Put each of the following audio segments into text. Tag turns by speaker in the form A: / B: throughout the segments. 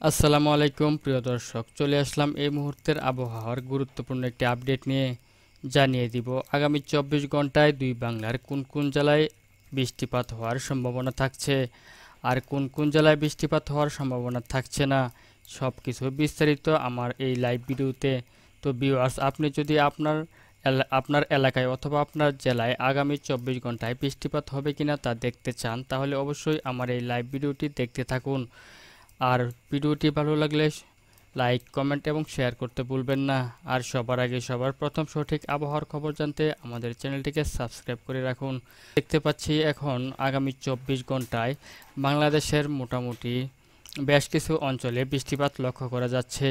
A: আসসালামু আলাইকুম প্রিয় দর্শক, চলে আসলাম এই মুহূর্তের আবহাওয়ার গুরুত্বপূর্ণ একটি আপডেট নিয়ে। জানিয়ে দিব আগামী 24 ঘন্টায় দুই বাংলার কোন কোন জেলায় বৃষ্টিপাত হওয়ার সম্ভাবনা থাকছে আর কোন কোন জেলায় বৃষ্টিপাত হওয়ার সম্ভাবনা থাকছে না, সব কিছু বিস্তারিত আমার এই লাইভ ভিডিওতে। তো ভিউয়ার্স, আপনি যদি আপনার এলাকায় অথবা আপনার জেলায় আগামী 24 ঘন্টায় বৃষ্টিপাত হবে কিনা তা দেখতে চান, তাহলে অবশ্যই আমার এই লাইভ ভিডিওটি দেখতে থাকুন। আর ভিডিওটি ভালো লাগলে লাইক, কমেন্ট এবং শেয়ার করতে ভুলবেন না। আর সবার আগে সবার প্রথম সঠিক আবহাওয়ার খবর জানতে আমাদের চ্যানেলটিকে সাবস্ক্রাইব করে রাখুন। দেখতে পাচ্ছি এখন আগামী 24 ঘন্টায় বাংলাদেশের মোটামুটি বেশ কিছু অঞ্চলে বৃষ্টিপাত লক্ষ্য করা যাচ্ছে।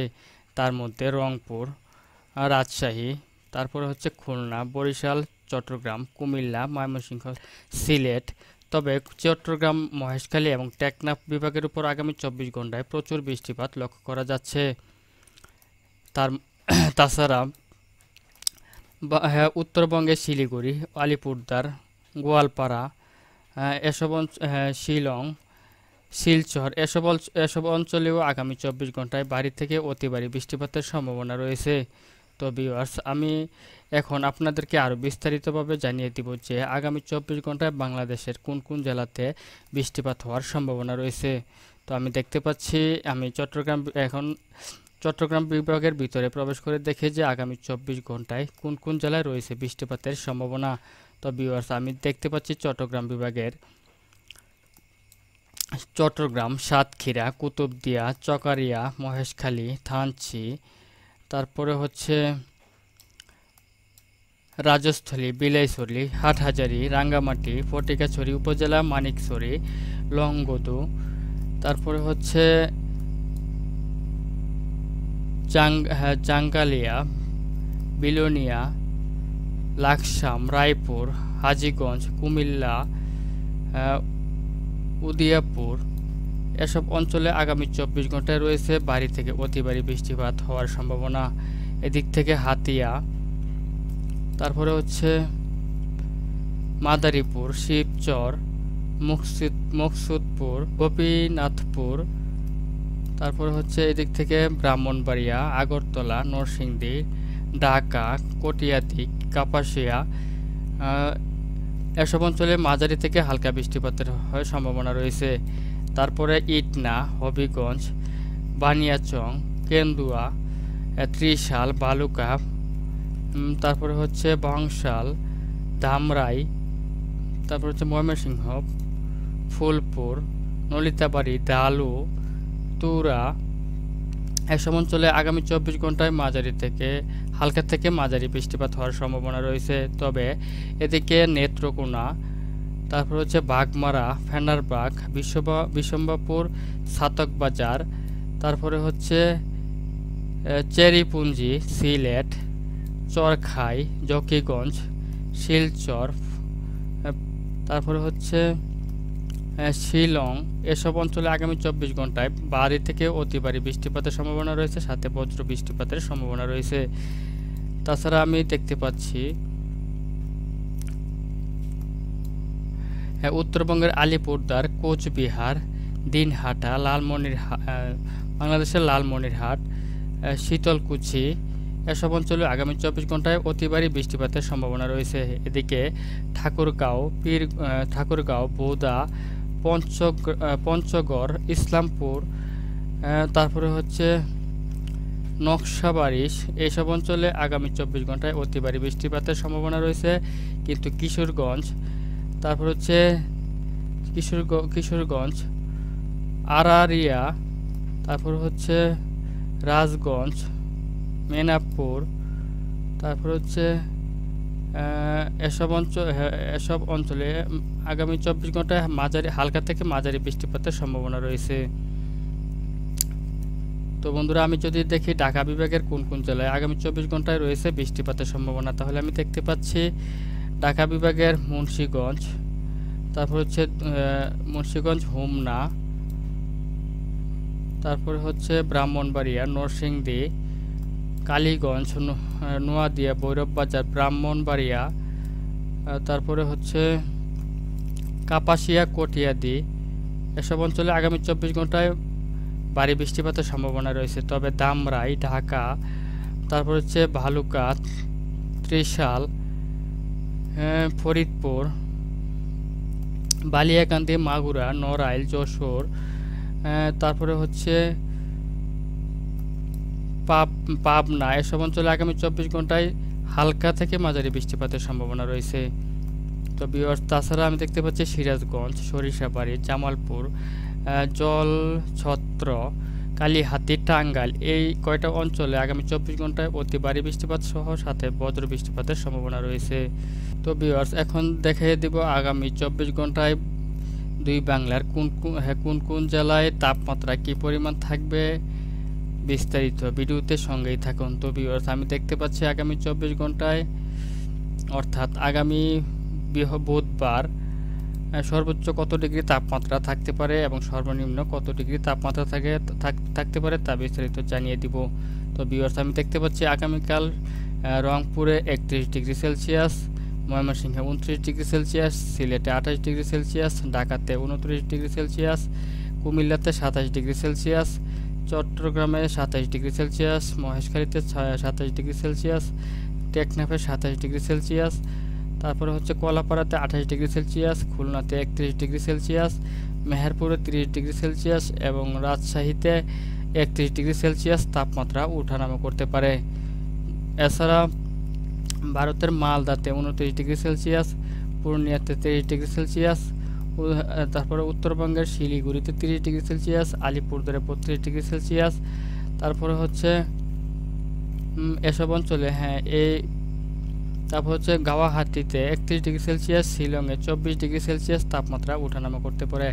A: তার মধ্যে রংপুর, রাজশাহী, তারপরে হচ্ছে খুলনা, বরিশাল, চট্টগ্রাম, কুমিল্লা, ময়মনসিংহ, সিলেট। তবে চট্টগ্রাম, মহেশখালী এবং টেকনাফ বিভাগের উপর আগামী 24 ঘন্টায় প্রচুর বৃষ্টিপাত লক্ষ্য করা যাচ্ছে। তার তাছাড়া উত্তরবঙ্গের শিলিগুড়ি, আলিপুরদুয়ার, গোয়ালপাড়া, শিলং, শিলচর এসব অঞ্চলেও আগামী 24 ঘন্টায় ভারী থেকে অতি ভারী বৃষ্টিপাতের সম্ভাবনা রয়েছে। তো ভিউয়ার্স, আমি এখন আপনাদেরকে আরও বিস্তারিতভাবে জানিয়ে দিব যে আগামী 24 ঘন্টায় বাংলাদেশের কোন কোন জেলাতে বৃষ্টিপাত হওয়ার সম্ভাবনা রয়েছে। তো আমি দেখতে পাচ্ছি, আমি চট্টগ্রাম বিভাগের ভিতরে প্রবেশ করে দেখে যে আগামী 24 ঘন্টায় কোন কোন জেলায় রয়েছে বৃষ্টিপাতের সম্ভাবনা। তো ভিউয়ার্স, আমি দেখতে পাচ্ছি চট্টগ্রাম, সাতক্ষীরা, কুতুবদিয়া, চকারিয়া, মহেশখালী, থানচি, তারপরে হচ্ছে রাজস্থলী, বিলাইছড়ি, হাটহাজারী, রাঙ্গামাটি, ফটিকাছড়ি উপজেলা, মানিকছড়ি, লংগদু, তারপরে হচ্ছে জাঙ্গালিয়া, বিলোনিয়া, লাকসাম, রায়পুর, হাজীগঞ্জ, কুমিল্লা, উদিয়াপুর এসব অঞ্চলে আগামী 24 ঘন্টায় রয়েছে ভারী থেকে অতি ভারী বৃষ্টিপাত হওয়ার সম্ভাবনা। এদিক থেকে হাতিয়া, তারপরে হচ্ছে মাদারীপুর, শিবচর, মুকসুদপুর, গোপীনাথপুর, তারপরে হচ্ছে এদিক থেকে ব্রাহ্মণবাড়িয়া, আগরতলা, নরসিংদী, ঢাকা, কটিয়াদি, কাপাসিয়া এসব অঞ্চলে মাঝারি থেকে হালকা বৃষ্টিপাতের সম্ভাবনা রয়েছে। তারপরে ইটনা, হবিগঞ্জ, বানিয়াচং, কেন্দুয়া, ত্রিশাল, বালুকা, তারপরে হচ্ছে বংশাল, ধামরাই, তারপর হচ্ছে ময়মনসিংহ, ফুলপুর, নলিতাবাড়ি, দালু, তুরা এসব অঞ্চলে আগামী 24 ঘন্টায় হালকা থেকে মাঝারি বৃষ্টিপাত হওয়ার সম্ভাবনা রয়েছে। তবে এদিকে নেত্রকোনা, তারপর হচ্ছে বাগমারা, ফেনারবাগ, বিশম্বাপুর, ছাতকবাজার, তারপরে হচ্ছে চেরিপুঞ্জি, সিলেট, চরখাই, জকিগঞ্জ, শিলচর, তারপরে হচ্ছে শিলং এসব অঞ্চলে আগামী 24 ঘন্টায় ভারী থেকে অতি ভারী বৃষ্টিপাতের সম্ভাবনা রয়েছে, সাথে বজ্র বৃষ্টিপাতের সম্ভাবনা রয়েছে। তাছাড়া আমি দেখতে পাচ্ছি উত্তরবঙ্গের আলিপুরদুয়ার, কোচবিহার, দিনহাটা, বাংলাদেশের লালমনিরহাট, শীতলকুচি এসব অঞ্চলে আগামী 24 ঘন্টায় অতি ভারী বৃষ্টিপাতের সম্ভাবনা রয়েছে। এদিকে ঠাকুরগাঁও, বোদা, পঞ্চগড়, ইসলামপুর, তারপরে হচ্ছে নকশাবাড়িশ এইসব অঞ্চলে আগামী 24 ঘন্টায় অতি ভারী বৃষ্টিপাতের সম্ভাবনা রয়েছে। কিন্তু কিশোরগঞ্জ, তারপর হচ্ছে কিশোরগঞ্জ, আরারিয়া, তারপর হচ্ছে রাজগঞ্জ, মেনাপুর, তারপর হচ্ছে এসব অঞ্চলে আগামী 24 ঘন্টায় হালকা থেকে মাঝারি বৃষ্টিপাতের সম্ভাবনা রয়েছে। তো বন্ধুরা, আমি যদি দেখি ঢাকা বিভাগের কোন কোন জেলায় আগামী 24 ঘন্টায় রয়েছে বৃষ্টিপাতের সম্ভাবনা, তাহলে আমি দেখতে পাচ্ছি ঢাকা বিভাগের মুন্সিগঞ্জ, তারপর হচ্ছে মুন্সিগঞ্জ, হোমনা, তারপরে হচ্ছে ব্রাহ্মণবাড়িয়া, নরসিংদী, কালীগঞ্জ, নোয়াদিয়া, ভৈরববাজার, ব্রাহ্মণবাড়িয়া, তারপরে হচ্ছে কাপাসিয়া, কটিয়াদি এসব অঞ্চলে আগামী 24 ঘন্টায় ভারী বৃষ্টিপাতের সম্ভাবনা রয়েছে। তবে ধামরাই, ঢাকা, তারপর হচ্ছে ভালুকা, ত্রিশাল, ফরিদপুর, বালিয়াকান্দি, মাগুরা, নড়াইল, যশোর, তারপরে হচ্ছে পাবনা এসব অঞ্চলে আগামী 24 ঘন্টায় হালকা থেকে মাঝারি বৃষ্টিপাতের সম্ভাবনা রয়েছে। তো ভিউয়ার্স, তাছাড়া আমি দেখতে পাচ্ছি সিরাজগঞ্জ, সরিষাবাড়ি, জামালপুর, জলছত্র, কালিহাতী, টাঙ্গাইল এই কয়টা অঞ্চলে আগামী 24 ঘন্টায় অতি ভারী বৃষ্টিপাত সহ সাথে বজ্র বৃষ্টিপাতের সম্ভাবনা রয়েছে। তো ভিউয়ার্স, এখন দেখিয়ে দিব আগামী 24 ঘন্টায় দুই বাংলার কোন কোন জেলায় তাপমাত্রা কি পরিমাণ থাকবে বিস্তারিত ভিডিওতে সঙ্গেই থাকুন। তো ভিউয়ার্স, আমি দেখতে পাচ্ছি আগামী 24 ঘন্টায় অর্থাৎ আগামী বুধবার সর্বোচ্চ কত ডিগ্রি তাপমাত্রা থাকতে পারে এবং সর্বনিম্ন কত ডিগ্রি তাপমাত্রা থাকতে পারে তা বিস্তারিত জানিয়ে দিব। তো ভিউয়ার্স, আমি দেখতে পাচ্ছি আগামীকাল রংপুরে 31 ডিগ্রি সেলসিয়াস, ময়মনসিংহে 29 ডিগ্রি সেলসিয়াস, সিলেটে 28 ডিগ্রি সেলসিয়াস, ঢাকাতে 29 ডিগ্রি সেলসিয়াস, কুমিল্লাতে 27 ডিগ্রি সেলসিয়াস, চট্টগ্রামে 27 ডিগ্রি সেলসিয়াস, মহেশখালীতে 27 ডিগ্রি সেলসিয়াস, টেকনাফে 27 ডিগ্রি সেলসিয়াস, তারপরে হচ্ছে কলাপাড়াতে 28 ডিগ্রি সেলসিয়াস, খুলনাতে 31 ডিগ্রি সেলসিয়াস, মেহেরপুরে 30 ডিগ্রি সেলসিয়াস এবং রাজশাহীতে 31 ডিগ্রি সেলসিয়াস তাপমাত্রা ওঠানামা করতে পারে। এছাড়া ভারতের মালদাতে 29 ডিগ্রি সেলসিয়াস, পূর্ণিয়াতে 30 ডিগ্রি সেলসিয়াস, তারপরে উত্তরবঙ্গের শিলিগুড়িতে 30 ডিগ্রি সেলসিয়াস, আলিপুরদুয়ারে 32 ডিগ্রি সেলসিয়াস, তারপরে হচ্ছে এসব অঞ্চলে তারপর হচ্ছে গুয়াহাটিতে 31 ডিগ্রি সেলসিয়াস, শিলংয়ে 24 ডিগ্রি সেলসিয়াস তাপমাত্রা ওঠানামা করতে পারে।